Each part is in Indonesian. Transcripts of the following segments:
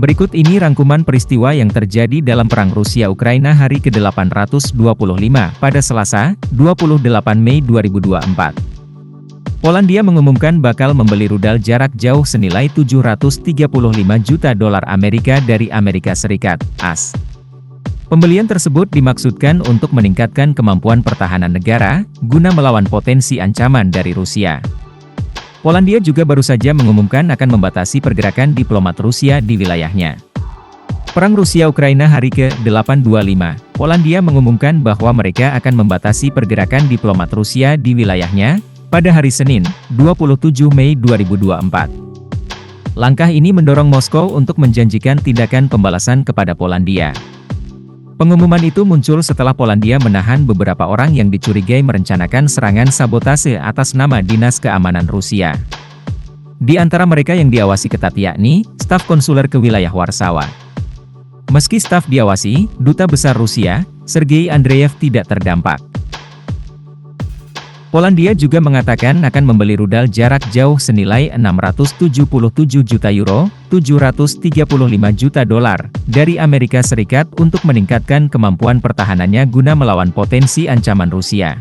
Berikut ini rangkuman peristiwa yang terjadi dalam Perang Rusia-Ukraina hari ke-825 pada Selasa, 28 Mei 2024. Polandia mengumumkan bakal membeli rudal jarak jauh senilai $735 juta Amerika dari Amerika Serikat, AS. Pembelian tersebut dimaksudkan untuk meningkatkan kemampuan pertahanan negara, guna melawan potensi ancaman dari Rusia. Polandia juga baru saja mengumumkan akan membatasi pergerakan diplomat Rusia di wilayahnya. Perang Rusia-Ukraina hari ke-825, Polandia mengumumkan bahwa mereka akan membatasi pergerakan diplomat Rusia di wilayahnya, pada hari Senin, 27 Mei 2024. Langkah ini mendorong Moskow untuk menjanjikan tindakan pembalasan kepada Polandia. Pengumuman itu muncul setelah Polandia menahan beberapa orang yang dicurigai merencanakan serangan sabotase atas nama Dinas Keamanan Rusia. Di antara mereka yang diawasi ketat yakni, staf konsuler ke wilayah Warsawa. Meski staf diawasi, Duta Besar Rusia, Sergei Andreev tidak terdampak. Polandia juga mengatakan akan membeli rudal jarak jauh senilai €677 juta, $735 juta dari Amerika Serikat untuk meningkatkan kemampuan pertahanannya guna melawan potensi ancaman Rusia.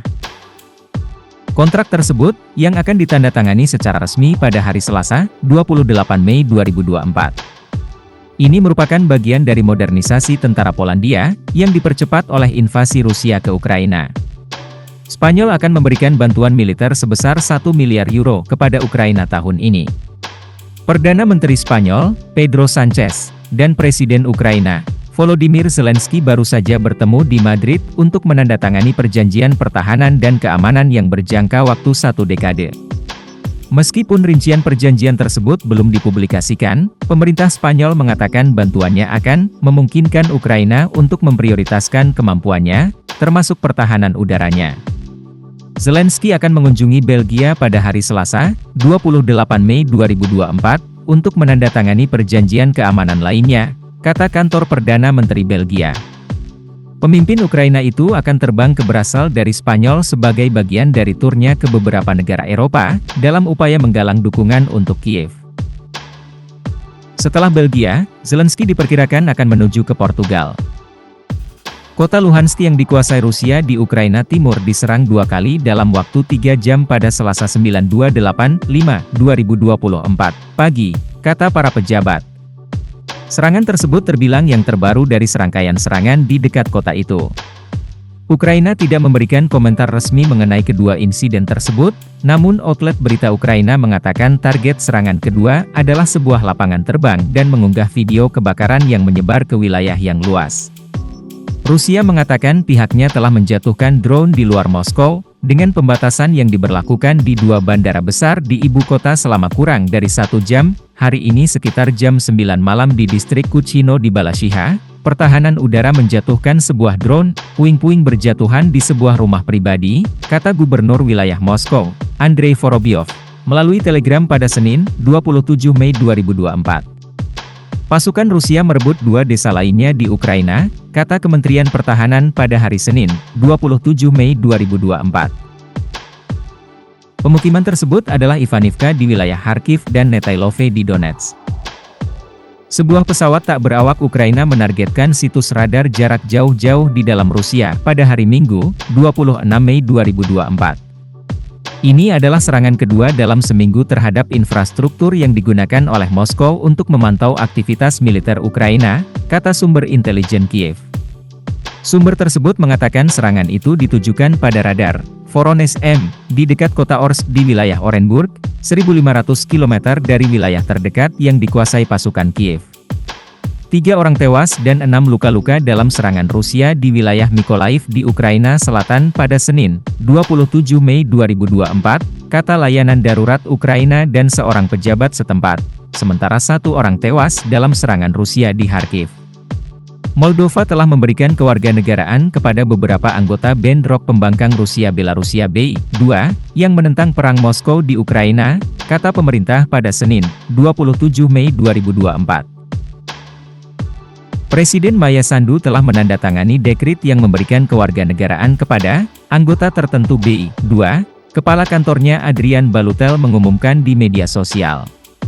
Kontrak tersebut, yang akan ditandatangani secara resmi pada hari Selasa, 28 Mei 2024. Ini merupakan bagian dari modernisasi tentara Polandia, yang dipercepat oleh invasi Rusia ke Ukraina. Spanyol akan memberikan bantuan militer sebesar €1 miliar kepada Ukraina tahun ini. Perdana Menteri Spanyol, Pedro Sanchez, dan Presiden Ukraina, Volodymyr Zelensky baru saja bertemu di Madrid untuk menandatangani perjanjian pertahanan dan keamanan yang berjangka waktu 1 dekade. Meskipun rincian perjanjian tersebut belum dipublikasikan, pemerintah Spanyol mengatakan bantuannya akan memungkinkan Ukraina untuk memprioritaskan kemampuannya, termasuk pertahanan udaranya. Zelensky akan mengunjungi Belgia pada hari Selasa, 28 Mei 2024, untuk menandatangani perjanjian keamanan lainnya, kata kantor Perdana Menteri Belgia. Pemimpin Ukraina itu akan terbang ke Brassel dari Spanyol sebagai bagian dari turnya ke beberapa negara Eropa, dalam upaya menggalang dukungan untuk Kiev. Setelah Belgia, Zelensky diperkirakan akan menuju ke Portugal. Kota Luhansk yang dikuasai Rusia di Ukraina Timur diserang 2 kali dalam waktu 3 jam pada Selasa 9/28/2024 pagi, kata para pejabat. Serangan tersebut terbilang yang terbaru dari serangkaian serangan di dekat kota itu. Ukraina tidak memberikan komentar resmi mengenai kedua insiden tersebut, namun outlet berita Ukraina mengatakan target serangan kedua adalah sebuah lapangan terbang dan mengunggah video kebakaran yang menyebar ke wilayah yang luas. Rusia mengatakan pihaknya telah menjatuhkan drone di luar Moskow, dengan pembatasan yang diberlakukan di 2 bandara besar di ibu kota selama kurang dari 1 jam, hari ini sekitar jam 9 malam di distrik Kuchino di Balashiha, pertahanan udara menjatuhkan sebuah drone, puing-puing berjatuhan di sebuah rumah pribadi, kata Gubernur wilayah Moskow, Andrei Vorobyov, melalui telegram pada Senin, 27 Mei 2024. Pasukan Rusia merebut 2 desa lainnya di Ukraina, kata Kementerian Pertahanan pada hari Senin, 27 Mei 2024. Pemukiman tersebut adalah Ivanivka di wilayah Kharkiv dan Netailove di Donetsk. Sebuah pesawat tak berawak Ukraina menargetkan situs radar jarak jauh di dalam Rusia pada hari Minggu, 26 Mei 2024. Ini adalah serangan kedua dalam seminggu terhadap infrastruktur yang digunakan oleh Moskow untuk memantau aktivitas militer Ukraina, kata sumber intelijen Kiev. Sumber tersebut mengatakan serangan itu ditujukan pada radar Voronezh M di dekat kota Orsk di wilayah Orenburg, 1.500 km dari wilayah terdekat yang dikuasai pasukan Kiev. 3 orang tewas dan 6 luka-luka dalam serangan Rusia di wilayah Mykolaiv di Ukraina Selatan pada Senin, 27 Mei 2024, kata layanan darurat Ukraina dan seorang pejabat setempat, sementara 1 orang tewas dalam serangan Rusia di Kharkiv. Moldova telah memberikan kewarganegaraan kepada beberapa anggota band rock pembangkang Rusia Belarusia BI-2, yang menentang perang Moskow di Ukraina, kata pemerintah pada Senin, 27 Mei 2024. Presiden Maya Sandu telah menandatangani dekrit yang memberikan kewarganegaraan kepada anggota tertentu BI-2, kepala kantornya Adrian Balutel mengumumkan di media sosial.